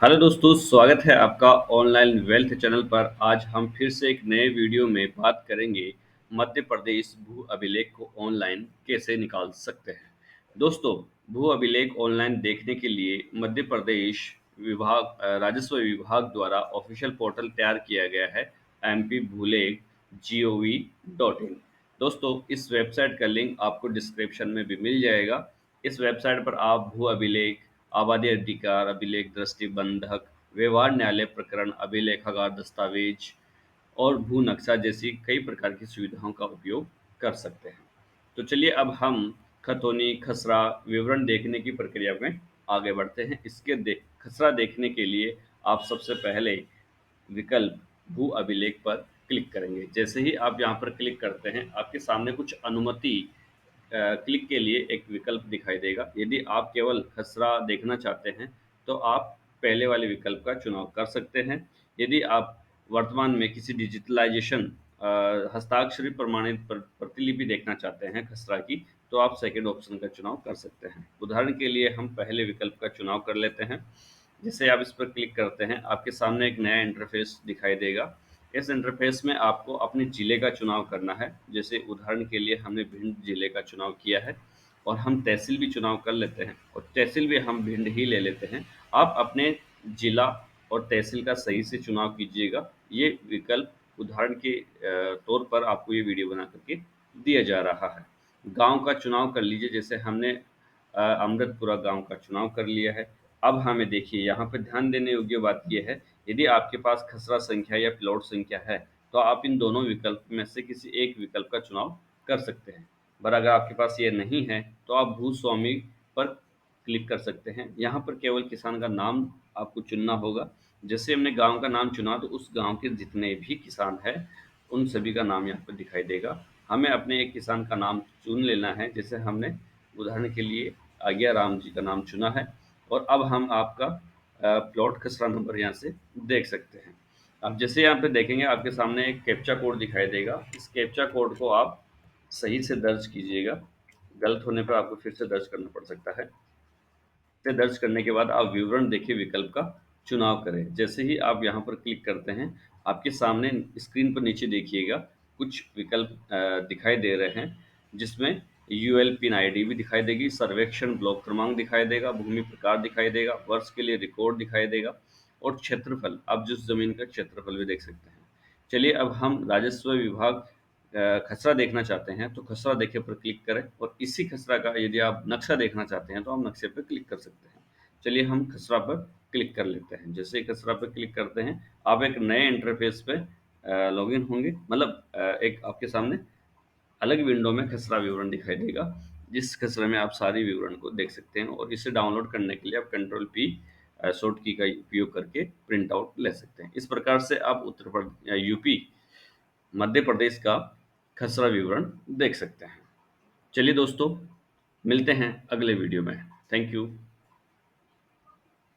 Hello दोस्तों, स्वागत है आपका ऑनलाइन वेल्थ चैनल पर। आज हम फिर से एक नए वीडियो में बात करेंगे मध्य प्रदेश भू अभिलेख को ऑनलाइन कैसे निकाल सकते हैं। दोस्तों, भू अभिलेख ऑनलाइन देखने के लिए मध्य प्रदेश राजस्व विभाग द्वारा ऑफिशियल पोर्टल तैयार किया गया है mp-bhuleg.gov.in। दोस्तों, इस वेबसाइट का लिंक आपको डिस्क्रिप्शन में भी मिल जाएगा। इस वेबसाइट पर आप भू अभिलेख, आबादी अधिकार अभिलेख, दृष्टि बंधक, व्यवहार न्यायालय प्रकरण, अभिलेखागार दस्तावेज और भू नक्शा जैसी कई प्रकार की सुविधाओं का उपयोग कर सकते हैं। तो चलिए अब हम खतौनी खसरा विवरण देखने की प्रक्रिया में आगे बढ़ते हैं। खसरा देखने के लिए आप सबसे पहले विकल्प भू अभिलेख पर क्लिक करेंगे। जैसे ही आप यहाँ पर क्लिक करते हैं, आपके सामने कुछ अनुमति क्लिक के लिए एक विकल्प दिखाई देगा। यदि आप केवल खसरा देखना चाहते हैं तो आप पहले वाले विकल्प का चुनाव कर सकते हैं। यदि आप वर्तमान में किसी डिजिटलाइजेशन हस्ताक्षरी प्रमाणित प्रतिलिपि देखना चाहते हैं खसरा की, तो आप सेकंड ऑप्शन का चुनाव कर सकते हैं। उदाहरण के लिए हम पहले विकल्प का चुनाव कर लेते हैं। जैसे आप इस पर क्लिक करते हैं, आपके सामने एक नया इंटरफेस दिखाई देगा। इस इंटरफेस में आपको अपने ज़िले का चुनाव करना है। जैसे उदाहरण के लिए हमने भिंड ज़िले का चुनाव किया है और हम तहसील भी चुनाव कर लेते हैं और तहसील भी हम भिंड ही ले लेते हैं। आप अपने ज़िला और तहसील का सही से चुनाव कीजिएगा। ये विकल्प उदाहरण के तौर पर आपको ये वीडियो बना करके दिया जा रहा है। गांव का चुनाव कर लीजिए। जैसे हमने अमृतपुरा गांव का चुनाव कर लिया है। अब हमें देखिए, यहाँ पर ध्यान देने योग्य बात यह है, यदि आपके पास खसरा संख्या या प्लॉट संख्या है तो आप इन दोनों विकल्प में से किसी एक विकल्प का चुनाव कर सकते हैं। पर अगर आपके पास ये नहीं है तो आप भूस्वामी पर क्लिक कर सकते हैं। यहाँ पर केवल किसान का नाम आपको चुनना होगा। जैसे हमने गांव का नाम चुना तो उस गांव के जितने भी किसान हैं उन सभी का नाम यहाँ पर दिखाई देगा। हमें अपने एक किसान का नाम चुन लेना है। जैसे हमने उदाहरण के लिए आज्ञा राम जी का नाम चुना है और अब हम आपका प्लॉट खसरा नंबर यहाँ से देख सकते हैं। अब जैसे यहाँ पे देखेंगे, आपके सामने एक कैप्चा कोड दिखाई देगा। इस कैप्चा कोड को आप सही से दर्ज कीजिएगा। गलत होने पर आपको फिर से दर्ज करना पड़ सकता है। इसे दर्ज करने के बाद आप विवरण देखिए विकल्प का चुनाव करें। जैसे ही आप यहाँ पर क्लिक करते हैं, आपके सामने स्क्रीन पर नीचे देखिएगा कुछ विकल्प दिखाई दे रहे हैं, जिसमें यूएल पिन आईडी भी दिखाई देगी, सर्वेक्षण ब्लॉक क्रमांक दिखाई देगा, भूमि प्रकार दिखाई देगा, वर्ष के लिए रिकॉर्ड दिखाई देगा और क्षेत्रफल, आप जिस जमीन का क्षेत्रफल भी देख सकते हैं। चलिए अब हम राजस्व विभाग खसरा देखना चाहते हैं तो खसरा देखे पर क्लिक करें और इसी खसरा का यदि आप नक्शा देखना चाहते हैं तो आप नक्शे पर क्लिक कर सकते हैं। चलिए हम खसरा पर क्लिक कर लेते हैं। जैसे ही खसरा पर क्लिक करते हैं, आप एक नए इंटरफेस पे लॉगिन होंगे। मतलब एक आपके सामने अलग विंडो में खसरा विवरण दिखाई देगा, जिस खसरे में आप सारी विवरण को देख सकते हैं और इसे डाउनलोड करने के लिए आप कंट्रोल पी शॉर्ट की का उपयोग करके प्रिंट आउट ले सकते हैं। इस प्रकार से आप उत्तर प्रदेश, यूपी, मध्य प्रदेश का खसरा विवरण देख सकते हैं। चलिए दोस्तों, मिलते हैं अगले वीडियो में। Thank you.